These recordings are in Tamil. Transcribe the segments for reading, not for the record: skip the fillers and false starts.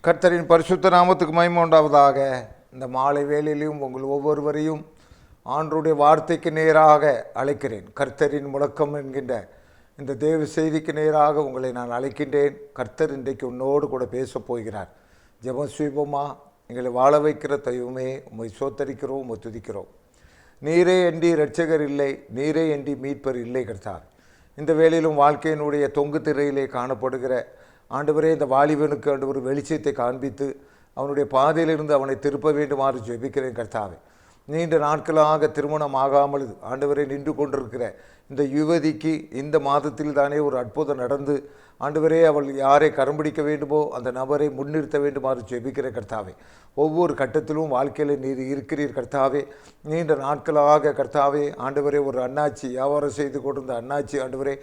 கர்த்தரின் பரிசுத்த நாமத்துக்கு மகிமை உண்டாவதாக. இந்த மாலை வேளையிலும் உங்கள் ஒவ்வொருவரையும் ஆண்டவருடைய வார்த்தைக்கு நேராக அழைக்கிறேன். கர்த்தரின் முழக்கம் என்கின்ற இந்த தேவ செய்திக்கு நேராக உங்களை நான் அழைக்கின்றேன். கர்த்தர் இன்றைக்கு உன்னோடு கூட பேசப் போகிறார். ஜெபம் செய்வோமா? எங்களை வாழ வைக்கிற தெய்வமே, உம்மை சோத்தரிக்கிறோம், உம்மை துதிக்கிறோம். நீரே அன்றி இரட்சகர் இல்லை, நீரே அன்றி மீட்பர் இல்லை. கர்த்தார், இந்த வேளையிலும் வாழ்க்கையினுடைய தொங்கு திரையிலே காணப்படுகிற ஆண்டவரே, இந்த வாலிபனுக்கு ஆண்டவர் வெளிச்சத்தை காண்பித்து அவனுடைய பாதையிலிருந்து அவனை திருப்ப வேண்டுமாறு ஜெபிக்கிறேன். கர்த்தாவே, நீண்ட நாட்களாக திருமணம் ஆகாமல் ஆண்டவரை நின்று கொண்டிருக்கிற இந்த யுவதிக்கு இந்த மாதத்தில் தானே ஒரு அற்புதம் நடந்து ஆண்டவரே, அவள் யாரை கரம் பிடிக்க வேண்டுமோ அந்த நபரை முன்னிறுத்த வேண்டுமாறு ஜெபிக்கிற கர்த்தாவே, ஒவ்வொரு கட்டத்திலும் வாழ்க்கையில் நீர் இருக்கிறீர். கர்த்தாவே, நீண்ட நாட்களாக கர்த்தாவே ஆண்டவரே, ஒரு அண்ணாச்சி வியாபாரம் செய்து கொண்டிருந்த அண்ணாச்சி ஆண்டவரே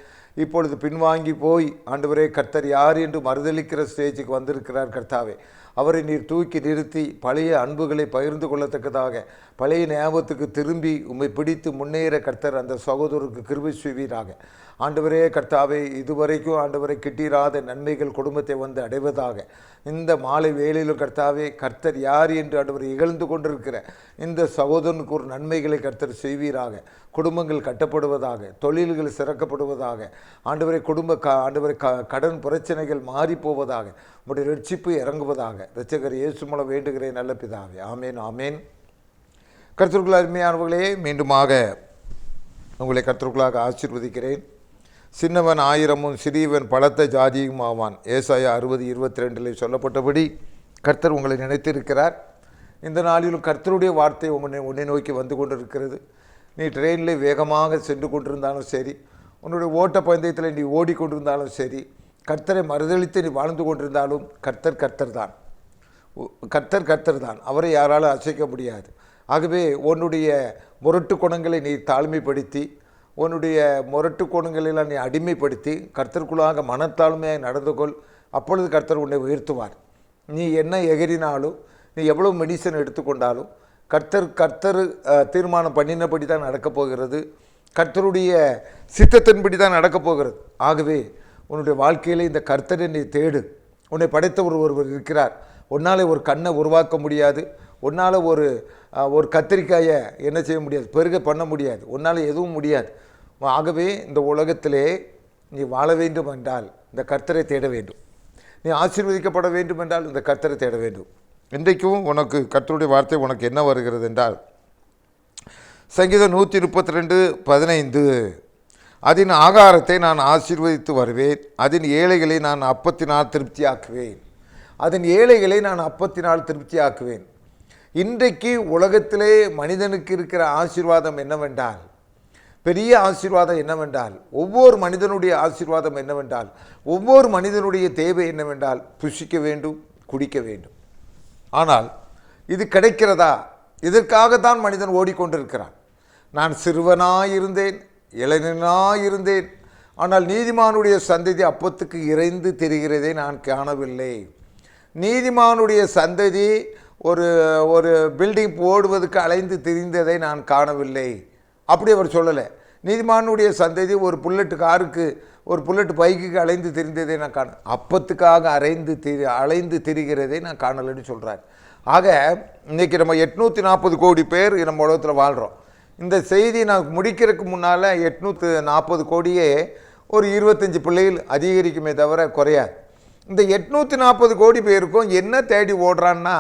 இப்பொழுது பின்வாங்கி போய் ஆண்டவரே கர்த்தர் யார் என்று மறுதளிக்கிற ஸ்டேஜுக்கு வந்திருக்கிறார். கர்த்தாவே, அவரை நீர் தூக்கி நிறுத்தி பழைய அன்புகளை பகிர்ந்து கொள்ளத்தக்கதாக பழைய ஞாபகத்துக்கு திரும்பி உம்மை பிடித்து முன்னேற கர்த்தர் அந்த சகோதரருக்கு கிருபை செய்வீராக. ஆண்டவரே கர்த்தாவே, இதுவரைக்கும் ஆண்டவரை கிட்டிராத நன்மைகள் குடும்பத்தை வந்து அடைவதாக. இந்த மாலை வேளையிலும் கர்த்தாவே, கர்த்தர் யார் என்று ஆண்டவரை இகழ்ந்து கொண்டிருக்கிற இந்த சகோதரனுக்கு ஒரு நன்மைகளை கர்த்தர் செய்வீராக. குடும்பங்கள் கட்டப்படுவதாக, தொழில்கள் சிறக்கப்படுவதாக. ஆண்டவரை ஆண்டவரை கடன் பிரச்சனைகள் மாறி போவதாக. உடைய ரட்சிப்பு இறங்குவதாக. இரட்சகர் இயேசு மூலம் வேண்டுகிறேன் நல்ல பிதாவே, ஆமேன் ஆமேன். கர்த்தருக்குள் அருமையானவர்களே, மீண்டுமாக உங்களை கர்த்தருக்குள்ளாக ஆசீர்வதிக்கிறேன். சின்னவன் ஆயிரமும் சிறியவன் பலத்த ஜாதியும் ஆவான். ஏசாயா 60:22 சொல்லப்பட்டபடி கர்த்தர் உங்களை நினைத்திருக்கிறார். இந்த நாளிலும் கர்த்தருடைய வார்த்தை உன்னை நோக்கி வந்து கொண்டிருக்கிறது. நீ ட்ரெயினில் வேகமாக சென்று கொண்டிருந்தாலும் சரி, உன்னுடைய ஓட்ட பந்தயத்தில் நீ ஓடிக்கொண்டிருந்தாலும் சரி, கர்த்தரை மறுதளித்து நீ வாழ்ந்து கொண்டிருந்தாலும் கர்த்தர் தான். அவரை யாராலும் அசைக்க முடியாது. ஆகவே உன்னுடைய முரட்டு குணங்களை நீ தாழ்மைப்படுத்தி, உன்னுடைய முரட்டு குணங்களெல்லாம் நீ அடிமைப்படுத்தி கர்த்தருக்குள்ளாக மனத்தாழ்மையாக நடந்து கொள். அப்பொழுது கர்த்தர் உன்னை உயர்த்துவார். நீ என்ன எகிரினாலும், நீ எவ்வளோ மெடிசன் எடுத்துக்கொண்டாலும் கர்த்தர் தீர்மானம் பண்ணினபடி தான் நடக்கப் போகிறது. கர்த்தருடைய சித்தத்தின்படி தான் நடக்கப் போகிறது. ஆகவே உன்னுடைய வாழ்க்கையில் இந்த கர்த்தரை நீ தேடு. உன்னை படைத்தவர் ஒருவர் இருக்கிறார். உன்னால் ஒரு கண்ணை உருவாக்க முடியாது. உன்னால் ஒரு கத்திரிக்காயை என்ன செய்ய முடியாது, பெருக பண்ண முடியாது. உன்னால் எதுவும் முடியாது. ஆகவே இந்த உலகத்திலே நீ வாழ வேண்டும் என்றால் இந்த கர்த்தரை தேட வேண்டும். நீ ஆசீர்வதிக்கப்பட வேண்டும் என்றால் இந்த கர்த்தரை தேட வேண்டும். இன்றைக்கும் உனக்கு கர்த்தருடைய வார்த்தை உனக்கு என்ன வருகிறது என்றால், சங்கீதம் 132:15, அதன் ஆகாரத்தை நான் ஆசீர்வதித்து வருவேன், அதன் ஏழைகளை நான் அப்பத்தினால் திருப்தியாக்குவேன். அதன் ஏழைகளை நான் அப்பத்தினால் திருப்தியாக்குவேன். இன்றைக்கு உலகத்திலே மனிதனுக்கு இருக்கிற ஆசீர்வாதம் என்னவென்றால், பெரிய ஆசீர்வாதம் என்னவென்றால், ஒவ்வொரு மனிதனுடைய ஆசீர்வாதம் என்னவென்றால், ஒவ்வொரு மனிதனுடைய தேவை என்னவென்றால் புசிக்க வேண்டும், குடிக்க வேண்டும். ஆனால் இது கிடைக்கிறதா? இதற்காகத்தான் மனிதன் ஓடிக்கொண்டிருக்கிறான். நான் சிறுவனாயிருந்தேன், இளைஞனாயிருந்தேன், ஆனால் நீதிமானுடைய சந்ததி அப்பத்துக்கு இறைந்து தெரிகிறதை நான் காணவில்லை. நீதிமானுடைய சந்ததி ஒரு பில்டிங் போடுவதற்கு அலைந்து திரிந்ததை நான் காணவில்லை. அப்படி அவர் சொல்லலை. நீதிமானுடைய சந்ததி ஒரு புல்லட் காருக்கு, ஒரு புல்லட் பைக்குக்கு அலைந்து திரிந்ததை நான் அப்பத்துக்காக அலைந்து திரிகிறதை நான் காணலைன்னு சொல்கிறார். ஆக இன்றைக்கி நம்ம 840 கோடி பேர் நம்ம உலகத்தில் வாழ்கிறோம். இந்த செய்தி நான் முடிக்கிறதுக்கு முன்னால் 840 கோடியே ஒரு 25 பிள்ளைகள் அதிகரிக்குமே தவிர குறையாது. இந்த 840 கோடி பேருக்கும் என்ன தேடி ஓடுறான்னா,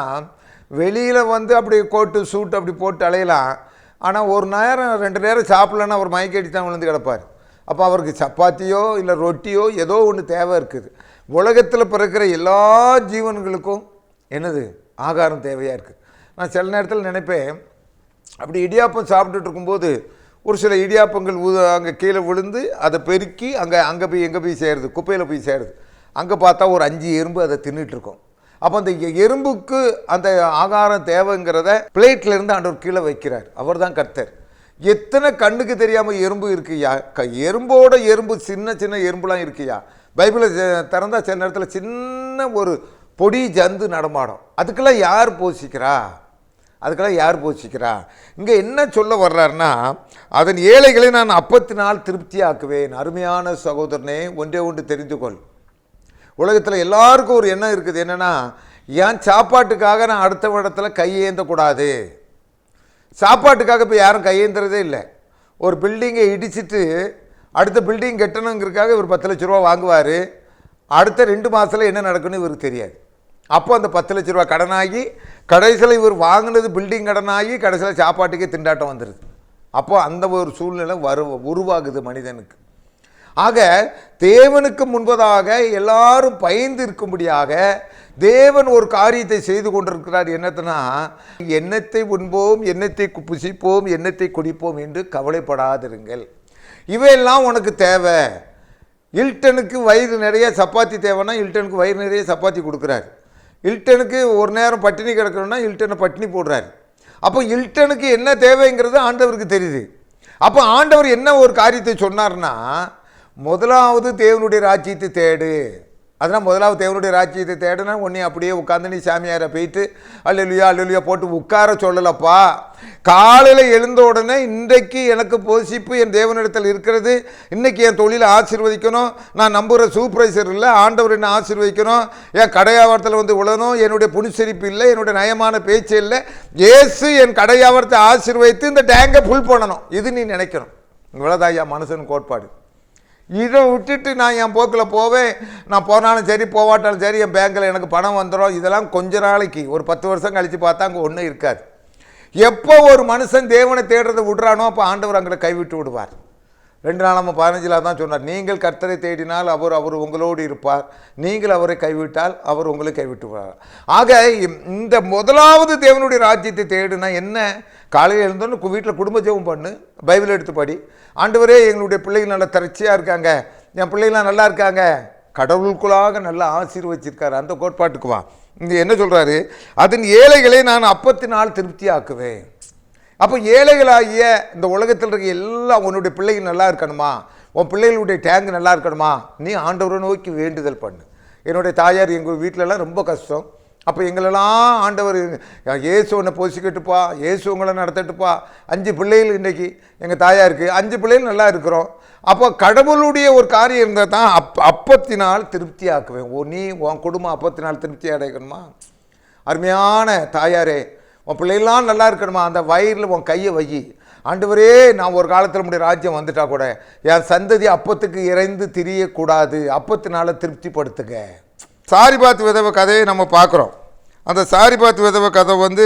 வெளியில் அப்படி கோட்டு சூட்டு அப்படி போட்டு அலையலாம். ஆனால் ஒரு நேரம் 2 நேரம் சாப்பிட்லன்னா அவர் மயக்கடி தான் விழுந்து கிடப்பார். அப்போ அவருக்கு சப்பாத்தியோ இல்லை ரொட்டியோ ஏதோ ஒன்று தேவை இருக்குது. உலகத்தில் பிறக்கிற எல்லா ஜீவன்களுக்கும் என்னது ஆகாரம் தேவையாக இருக்குது. நான் சில நேரத்தில் நினைப்பேன், அப்படி இடியாப்பம் சாப்பிட்டுட்டு இருக்கும்போது ஒரு சில இடியாப்பங்கள் அங்கே கீழே விழுந்து அதை பெருக்கி அங்கே போய் எங்கே போய் சேருது, குப்பையில் போய் சேருது. அங்கே பார்த்தா ஒரு 5 எறும்பு அதை தின்னுட்டுருக்கோம். அப்போ அந்த எறும்புக்கு அந்த ஆகாரம் தேவைங்கிறத பிளேட்லேருந்து ஆண்டவர் கீழே வைக்கிறார். அவர் தான் கர்த்தர். எத்தனை கண்ணுக்கு தெரியாமல் எறும்பு இருக்குயா? எறும்போட எறும்பு சின்ன எறும்புலாம் இருக்குயா? பைபிளை திறந்தால் சில நேரத்தில் சின்ன ஒரு பொடி ஜந்து நடமாடும். அதுக்கெல்லாம் யார் போஷிக்கிறா? இங்கே என்ன சொல்ல வர்றாருன்னா, அதன் ஏழைகளை நான் அப்பத்தினால் திருப்தியாக்குவேன். அருமையான சகோதரனே, ஒன்றே ஒன்று தெரிந்து கொள். உலகத்தில் எல்லாருக்கும் ஒரு எண்ணம் இருக்குது. என்னென்னா, ஏன் சாப்பாட்டுக்காக நான் அடுத்த இடத்துல கையேந்தக்கூடாது. சாப்பாட்டுக்காக இப்போ யாரும் கையேந்துறதே இல்லை. ஒரு பில்டிங்கை இடிச்சிட்டு அடுத்த பில்டிங் கட்டணுங்கிறதுக்காக இவர் 10 லட்ச ரூபா வாங்குவார். அடுத்த 2 மாதத்தில் என்ன நடக்குன்னு இவருக்கு தெரியாது. அப்போ அந்த 10 லட்ச ரூபா கடனாகி கடைசியில் இவர் வாங்கினது பில்டிங் கடனாகி கடைசியில் சாப்பாட்டுக்கே திண்டாட்டம் வந்துடுது. அப்போ அந்த ஒரு சூழ்நிலை உருவாகுது மனிதனுக்கு. ஆக தேவனுக்கு முன்பதாக எல்லாரும் பயந்து இருக்கும்படியாக தேவன் ஒரு காரியத்தை செய்து கொண்டிருக்கிறார். என்னத்துனா, எண்ணத்தை உண்போம், எண்ணத்தை புசிப்போம், எண்ணத்தை குடிப்போம் என்று கவலைப்படாதிருங்கள். இவையெல்லாம் உனக்கு தேவை. ஹில்டனுக்கு வயிறு நிறைய சப்பாத்தி தேவைன்னா ஹில்டனுக்கு வயிறு நிறைய சப்பாத்தி கொடுக்குறாரு. ஹில்டனுக்கு ஒரு நேரம் பட்டினி கிடக்கணும்னா ஹில்டனை பட்டினி போடுறாரு. அப்போ ஹில்டனுக்கு என்ன தேவைங்கிறது ஆண்டவருக்கு தெரியுது. அப்போ ஆண்டவர் என்ன ஒரு காரியத்தை சொன்னார்னா, முதலாவது தேவனுடைய ராஜ்யத்தை தேடு. அதனால் முதலாவது தேவனுடைய ராஜ்யத்தை தேடுனா உன்னை அப்படியே உட்காந்து நீ சாமியாரை போயிட்டு அல்லேலூயா அல்லேலூயா போட்டு உட்கார சொல்லலப்பா. காலையில் எழுந்த உடனே இன்றைக்கு எனக்கு போஷிப்பு என் தேவனிடத்தில் இருக்கிறது, இன்றைக்கி என் தொழிலை ஆசீர்வதிக்கணும், நான் நம்புகிற சூப்பர்வைசர் இல்லை, ஆண்டவர் என்ன ஆசீர்வதிக்கணும், என் கடையாவரத்தில் வந்து விழணும், என்னுடைய புனிசரிப்பு இல்லை, என்னுடைய நயமான பேச்சு இல்லை, இயேசு என் கடையாவரத்தை ஆசீர்வதித்து இந்த டேங்கை ஃபுல் பண்ணணும். இது நீ நினைக்கணும். இவ்வளோதான் ஐயா மனுஷன் கோட்பாடு. இதை விட்டுட்டு நான் என் போக்கில் போவேன், நான் போனாலும் சரி போவாட்டாலும் சரி என் பேங்கில் எனக்கு பணம் வந்துடும், இதெல்லாம் கொஞ்ச நாளைக்கு, ஒரு 10 வருஷம் கழித்து பார்த்தா அங்கே ஒன்றும் இருக்காது. எப்போ ஒரு மனுஷன் தேவனை தேடுறதை விடுறானோ அப்போ ஆண்டவர் அங்கே கைவிட்டு விடுவார். 2 நாளாம 15 தான் சொன்னார், நீங்கள் கர்த்தரை தேடினால் அவர் உங்களோடு இருப்பார், நீங்கள் அவரை கைவிட்டால் அவர் உங்களை கைவிட்டு விடுவார். ஆக இந்த முதலாவது தேவனுடைய ராஜ்யத்தை தேடுனா என்ன? காலையில் எழுந்தோன்னு வீட்டில் குடும்ப ஜெபம் பண்ணு, பைபிள் எடுத்து படி. ஆண்டவரே எங்களுடைய பிள்ளைகள் நல்லா திரட்சியாக இருக்காங்க, என் பிள்ளைகள்லாம் நல்லா இருக்காங்க, கடவுளுக்குள்ளாக நல்லா ஆசீர்வச்சிருக்காரு, அந்த கோட்பாட்டுக்கு வா. இங்கே என்ன சொல்கிறாரு, அதன் ஏழைகளை நான் அப்பத்தினால் திருப்தி ஆக்குவேன். அப்போ ஏழைகளாகிய இந்த உலகத்தில் இருக்க எல்லாம் உன்னுடைய பிள்ளைகள் நல்லா இருக்கணுமா, உன் பிள்ளைகளுடைய டேங்க் நல்லா இருக்கணுமா, நீ ஆண்டவரை நோக்கி வேண்டுதல் பண்ணு. என்னுடைய தாயார் எங்கள் வீட்டிலலாம் ரொம்ப கஷ்டம். அப்போ எங்களெல்லாம் ஆண்டவர் இயேசு உன்னை போசிக்கட்டுப்பா, இயேசு உங்களை நடத்தட்டுப்பா. 5 பிள்ளைகள் இன்றைக்கி எங்கள் தாயாருக்கு 5 பிள்ளைகள் நல்லா இருக்கிறோம். அப்போ கடவுளுடைய ஒரு காரியம் இருந்தால் தான் அப்பத்தினால் திருப்தி ஆக்குவேன். நீ உன் குடும்பம் அப்பத்தினால் திருப்தி அடைக்கணுமா? அருமையான தாயாரே, உன் பிள்ளைகள்லாம் நல்லா இருக்கணுமா, அந்த வயிறில் உன் கையை வை. ஆண்டவரே, நான் ஒரு காலத்தில் முடிய ராஜ்யம் வந்துட்டா கூட என் சந்ததி அப்பத்துக்கு இறைந்து திரியக்கூடாது, அப்பத்தினால திருப்திப்படுத்துங்க. சாரிபாத் விதவை கதையை நம்ம பார்க்குறோம். அந்த சாரிபாத் விதவை கதை வந்து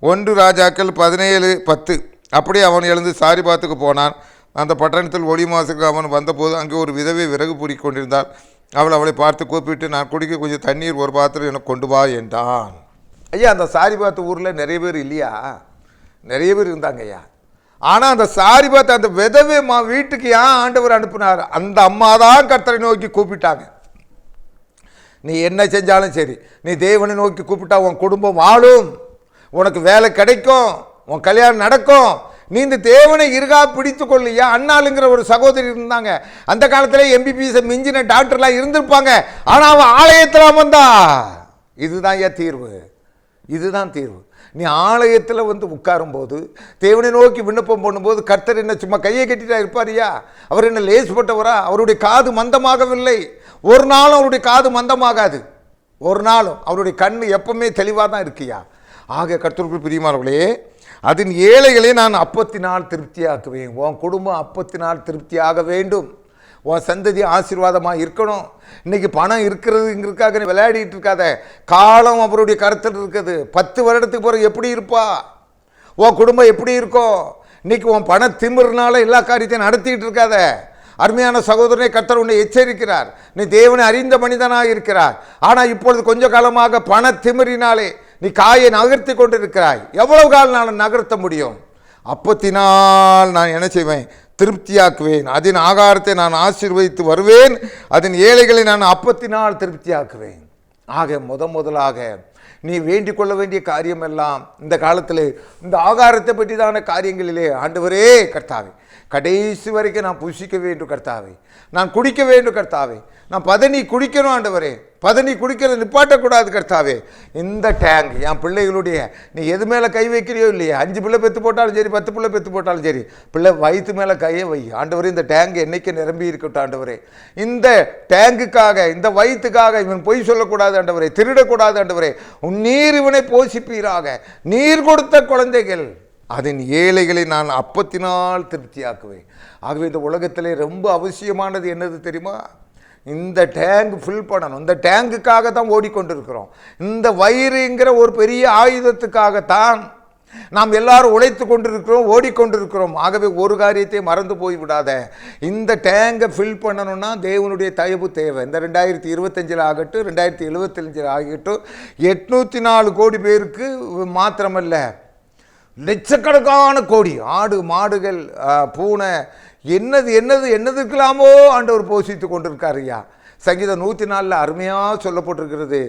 1 ராஜாக்கள் 17:10. அப்படியே அவன் எழுந்து சாரிபாத்துக்கு போனான். அந்த பட்டணத்தில் ஒளி மாசுக்கு அவன் வந்தபோது அங்கே ஒரு விதவை விறகு பூரி கொண்டிருந்தாள். அவளை பார்த்து கூப்பிட்டு, நான் குடிக்க கொஞ்சம் தண்ணீர் ஒரு பாத்திரம் எனக்கு கொண்டு வா என்றான். ஐயா, அந்த சாரிபாத்து ஊரில் நிறைய பேர் இல்லையா? நிறைய பேர் இருந்தாங்க ஐயா. ஆனால் அந்த சாரிபாத் அந்த விதவை வீட்டுக்கு ஏன் ஆண்டவர் அனுப்பினார்? அந்த அம்மா தான் கர்த்தரை நோக்கி கூப்பிட்டாங்க. நீ என்ன செஞ்சாலும் சரி, நீ தேவனை நோக்கி கூப்பிட்டா உன் குடும்பம் வாழும், உனக்கு வேலை கிடைக்கும், உன் கல்யாணம் நடக்கும். நீ இந்த தேவனை இருக்கா பிடித்து கொள்ளையா. அண்ணாளுங்கிற ஒரு சகோதரி இருந்தாங்க. அந்த காலத்தில் எம்பிபிஎஸ் மிஞ்சின டாக்டர்லாம் இருந்திருப்பாங்க. ஆனால் அவன் ஆலயத்தில் வந்தா. இதுதான் ஏன் தீர்வு, இதுதான் தீர்வு. நீ ஆலயத்தில் வந்து உட்காரும்போது தேவனை நோக்கி விண்ணப்பம் பண்ணும்போது கர்த்தர் என்ன சும்மா கையை கட்டிட்டா இருப்பாரியா? அவர் என்ன லேசுப்பட்டவரா? அவருடைய காது மந்தமாகவில்லை. ஒரு நாளும் அவருடைய காது மந்தமாகாது, ஒரு நாளும் அவருடைய கண் எப்பவுமே தெளிவாக தான் இருக்கியா. ஆக கர்த்தருக்குள் பிரியமானவர்களே, அதன் ஏழைகளை நான் அப்பத்தினால் திருப்தியாக்குவேன். உன் குடும்பம் அப்பத்தினால் திருப்தியாக வேண்டும், உன் சந்ததி ஆசீர்வாதமாக இருக்கணும். இன்றைக்கி பணம் இருக்கிறதுங்கிறதுக்காக நீ விளையாடிட்டு இருக்காத. காலம் அவருடைய கருத்தில் இருக்குது. 10 வருடத்துக்கு பிறகு எப்படி இருப்பா, உன் குடும்பம் எப்படி இருக்கும்? இன்றைக்கி உன் பண திமிர்னால எல்லா காரியத்தையும் நடத்திக்கிட்டு இருக்காத. அருமையான சகோதரனை, கர்த்தர் உன்னை எச்சரிக்கிறார். நீ தேவனை அறிந்த மனிதனாக இருக்கிறார். ஆனால் இப்பொழுது கொஞ்ச காலமாக பண திமிரினாலே நீ காயை நகர்த்தி கொண்டு இருக்கிறாய். எவ்வளவு காலம் நான் நகர்த்த முடியும்? அப்பத்தினால் நான் என்ன செய்வேன்? திருப்தியாக்குவேன். அதன் ஆகாரத்தை நான் ஆசீர்வதித்து வருவேன். அதன் ஏழைகளை நான் அப்பத்தினால் திருப்தியாக்குவேன். ஆக முதலாக நீ வேண்டிக் கொள்ள வேண்டிய காரியம் எல்லாம் இந்த காலத்தில் இந்த ஆகாரத்தை பற்றி தான காரியங்களிலே, ஆண்டவரே கர்த்தாவே, கடைசி வரைக்கும் நான் புசிக்க வேண்டும் கர்த்தாவே, நான் குடிக்க வேண்டும் கர்த்தாவே, நான் பதனி குடிக்கணும் ஆண்டவரே, பதனி குடிக்கிறது நிப்பாட்டக்கூடாது கர்த்தாவே. இந்த டேங்க் என் பிள்ளைகளுடைய, நீ எது மேலே கை வைக்கிறியோ இல்லையா, 5 பிள்ளை பெற்று போட்டாலும் சரி, 10 பிள்ளை பெற்று போட்டாலும் சரி, பிள்ளை வயிற்று மேலே கையை வை ஆண்டவரே. இந்த டேங்க் என்னைக்கு நிரம்பி இருக்கட்டும் ஆண்டவரே. இந்த டேங்குக்காக, இந்த வயிற்றுக்காக இவன் பொய் சொல்லக்கூடாது ஆண்டவரே, திருடக்கூடாது ஆண்டவரே. உன் நீர் இவனை போஷிப்பீராக. நீர் கொடுத்த குழந்தைகள், அதன் ஏழைகளை நான் அப்பத்தினால் திருப்தியாக்குவேன். ஆகவே இந்த உலகத்திலே ரொம்ப அவசியமானது என்னது தெரியுமா? இந்த டேங்க் ஃபில் பண்ணணும். இந்த டேங்குக்காக தான் ஓடிக்கொண்டிருக்கிறோம். இந்த வயிறுங்கிற ஒரு பெரிய ஆயுதத்துக்காகத்தான் நாம் எல்லாரும் உழைத்து கொண்டிருக்கிறோம், ஓடிக்கொண்டிருக்கிறோம். ஆகவே ஒரு காரியத்தை மறந்து போய்விடாத. இந்த டேங்கை ஃபில் பண்ணணும்னா தேவனுடைய தயவு தேவை. இந்த 2025 ஆகட்டும், 2075 ஆகட்டும், 804 கோடி பேருக்கு மாத்திரமல்ல, லட்சக்கணக்கான கோடி ஆடு மாடுகள் பூனை என்னதுக்கெல்லாமோ ஆண்டவர் போஷித்து கொண்டிருக்கார் ஐயா. சங்கீதம் 104 அருமையாக சொல்லப்பட்டிருக்கிறது.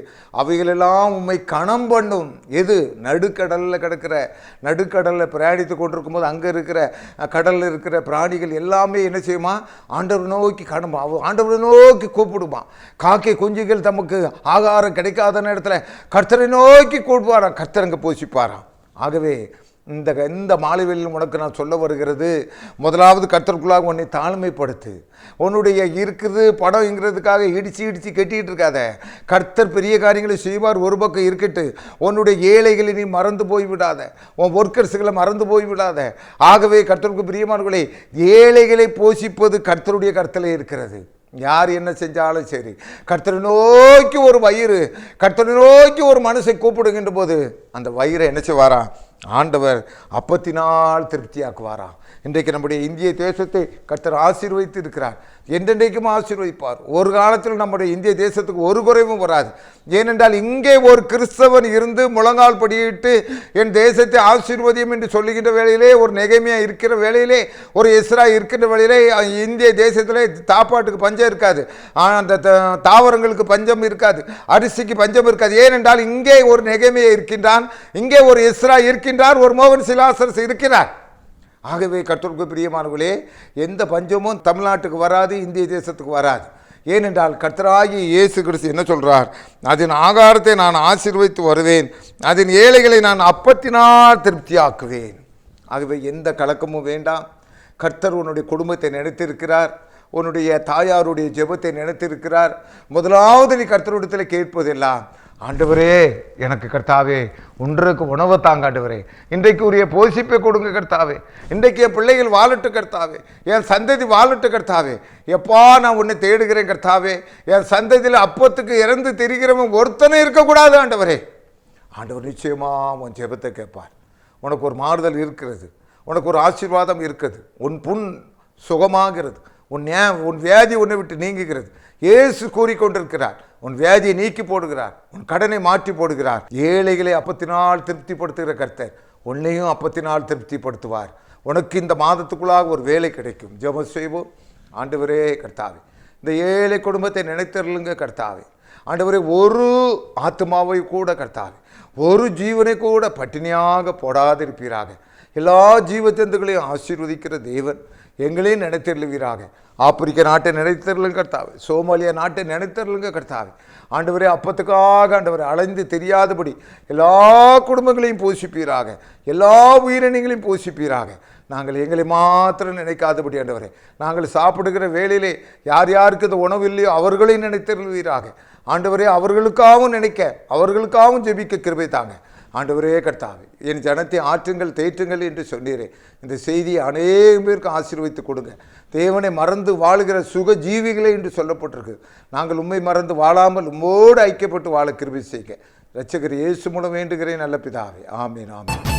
அவைகளெல்லாம் உண்மை கணம் பண்ணும். எது? நடுக்கடலில் கிடக்கிற, நடுக்கடலில் பிரயாணித்து கொண்டிருக்கும் போது அங்கே இருக்கிற கடலில் இருக்கிற பிராணிகள் எல்லாமே என்ன செய்யுமா? ஆண்டவர் நோக்கி கணம், ஆண்டவரை நோக்கி கூப்பிடுமா. காக்கை குஞ்சுகள் தமக்கு ஆகாரம் கிடைக்காத நேரத்தில் கர்த்தரை நோக்கி கூப்பிடுவாராம், கர்த்தர் அங்கே போஷிப்பாராம். ஆகவே இந்த மாலைவெளியில் உனக்கு நான் சொல்ல வருகிறது, முதலாவது கர்த்தருக்குள்ளாக உன்னை தாழ்மைப்படுத்து. உன்னுடைய இருக்குது படம்ங்கிறதுக்காக இடித்து கட்டிகிட்டு இருக்காத. கர்த்தர் பெரிய காரியங்களை செய்வார், ஒரு பக்கம் இருக்கட்டு. உன்னுடைய ஏழைகளை நீ மறந்து போய்விடாத, உன் ஒர்க்கர்ஸுகளை மறந்து போய்விடாத. ஆகவே கர்த்தருக்கு பிரியமானவர்களே, ஏழைகளை போஷிப்பது கர்த்தருடைய கர்த்தலே இருக்கிறது. யார் என்ன செஞ்சாலும் சரி, கர்த்தரை நோக்கி ஒரு வயிறு, கர்த்தரை நோக்கி ஒரு மனசை கூப்பிடுகின்ற போது அந்த வயிறை என்ன செய்வாரா? ஆண்டவர் அப்பத்தினால் திருப்தியாக்குவாரா. இன்றைக்கு நம்முடைய இந்திய தேசத்தை கர்த்தர் ஆசீர்வதித்து இருக்கிறார், என்றென்றைக்கும் ஆசீர்வதிப்பார். ஒரு காலத்தில் நம்முடைய இந்திய தேசத்துக்கு ஒரு குறைவும் வராது. ஏனென்றால் இங்கே ஒரு கிறிஸ்தவன் இருந்து முழங்கால் படியிட்டு என் தேசத்தை ஆசீர்வதியும் என்று சொல்லுகின்ற வேளையிலே, ஒரு நெகேமியா இருக்கிற வேளையிலே, ஒரு எஸ்ரா இருக்கின்ற வேளையிலே இந்திய தேசத்திலே சாப்பாட்டுக்கு பஞ்சம் இருக்காது, அந்த தாவரங்களுக்கு பஞ்சம் இருக்காது, அரிசிக்கு பஞ்சம் இருக்காது. ஏனென்றால் இங்கே ஒரு நெகேமியா இருக்கின்றான், இங்கே ஒரு எஸ்ரா இருக்கின்றார், ஒரு மோகன் சிலாசரஸ் இருக்கிறார். ஆகவே கர்த்தருக்கு பிரியமானவர்களே, எந்த பஞ்சமும் தமிழ்நாட்டுக்கு வராது, இந்திய தேசத்துக்கு வராது. ஏனென்றால் கர்த்தராகிய இயேசு கிறிஸ்து என்ன சொல்கிறார்? அதன் ஆகாரத்தை நான் ஆசீர்வதித்து வருவேன், அதன் ஏழைகளை நான் அப்பத்தினால் திருப்தியாக்குவேன். ஆகவே எந்த கலக்கமும் வேண்டாம். கர்த்தர் உன்னுடைய குடும்பத்தை நினைத்திருக்கிறார், உன்னுடைய தாயாருடைய ஜெபத்தை நினைத்திருக்கிறார். முதலாவது நீ கர்த்தரிடத்தில் கேட்பதெல்லாம், ஆண்டவரே எனக்கு கர்த்தாவே ஒன்றுக்கு உணவை தாங்க ஆண்டவரே, இன்றைக்கு உரிய போஷிப்பை கொடுங்க கர்த்தாவே, இன்றைக்கு என் பிள்ளைகள் வாழட்டு கர்த்தாவே, என் சந்ததி வாழட்டு கர்த்தாவே, எப்பா நான் உன்னை தேடுகிறேன் கர்த்தாவே, என் சந்ததியில் அப்பத்துக்கு இறந்து தெரிகிறவன் ஒருத்தனை இருக்கக்கூடாது ஆண்டவரே. ஆண்டவர் நிச்சயமா உன் ஜெபத்தை கேட்பார். உனக்கு ஒரு மாறுதல் இருக்கிறது, உனக்கு ஒரு ஆசீர்வாதம் இருக்குது, உன் புண் சுகமாகிறது, உன் வியாதி உன்னை விட்டு நீங்குகிறது. இயேசு கூறிக்கொண்டிருக்கிறார், உன் வியாதியை நீக்கி போடுகிறார், உன் கடனை மாற்றி போடுகிறார். ஏழைகளை அப்பத்தினால் திருப்திப்படுத்துகிற கர்த்தர் உன்னையும் அப்பத்தினால் திருப்திப்படுத்துவார். உனக்கு இந்த மாதத்துக்குள்ளாக ஒரு வேலை கிடைக்கும். ஜெபம் செய்வோம். ஆண்டவரே கர்த்தாவே, இந்த ஏழை குடும்பத்தை நினைத்தருளுங்க கர்த்தாவே. ஆண்டவரே, ஒரு ஆத்மாவை கூட கர்த்தாவே, ஒரு ஜீவனை கூட பட்டினியாக போடாதிருப்பீராக. எல்லா ஜீவஜந்துகளையும் ஆசீர்வதிக்கிற தேவன் எங்களையும் நினைத்தருளுவீராக. ஆப்பிரிக்க நாட்டை நினைத்தருளுங்க கர்த்தாவே, சோமாலியா நாட்டை நினைத்தருளுங்க கர்த்தாவே. ஆண்டவரே, அப்பத்துக்காக ஆண்டவரே அலைந்து தெரியாதபடி எல்லா குடும்பங்களையும் போஷிப்பீராக, எல்லா உயிரினங்களையும் போஷிப்பீராக. நாங்கள் எங்களை மாத்திரம் நினைக்காதபடி ஆண்டவரே, நாங்கள் சாப்பிடுகிற வேளையிலே யார் யாருக்கு இந்த உணவு இல்லையோ அவர்களையும் நினைத்தருளுவீராக. ஆண்டவரே, அவர்களுக்காகவும் நினைக்க, அவர்களுக்காகவும் ஜெபிக்க கிருபை தாங்க. ஆண்டவரே கர்த்தாவே, என் ஜனத்தை ஆற்றுங்கள் தேற்றுங்கள் என்று சொன்னீரே, இந்த செய்தியை அநேகம் பேருக்கு ஆசீர்வதித்து கொடுங்க. தேவனை மறந்து வாழுகிற சுக ஜீவிகளே என்று சொல்லப்பட்டிருக்கு. நாங்கள் உண்மை மறந்து வாழாமல் உம்மோடு ஐக்கியப்பட்டு வாழ கிருபை செய்க. இரட்சகர் இயேசு மூலம் வேண்டுகிறேன் நல்ல பிதாவே. ஆமீன் ஆமீன்.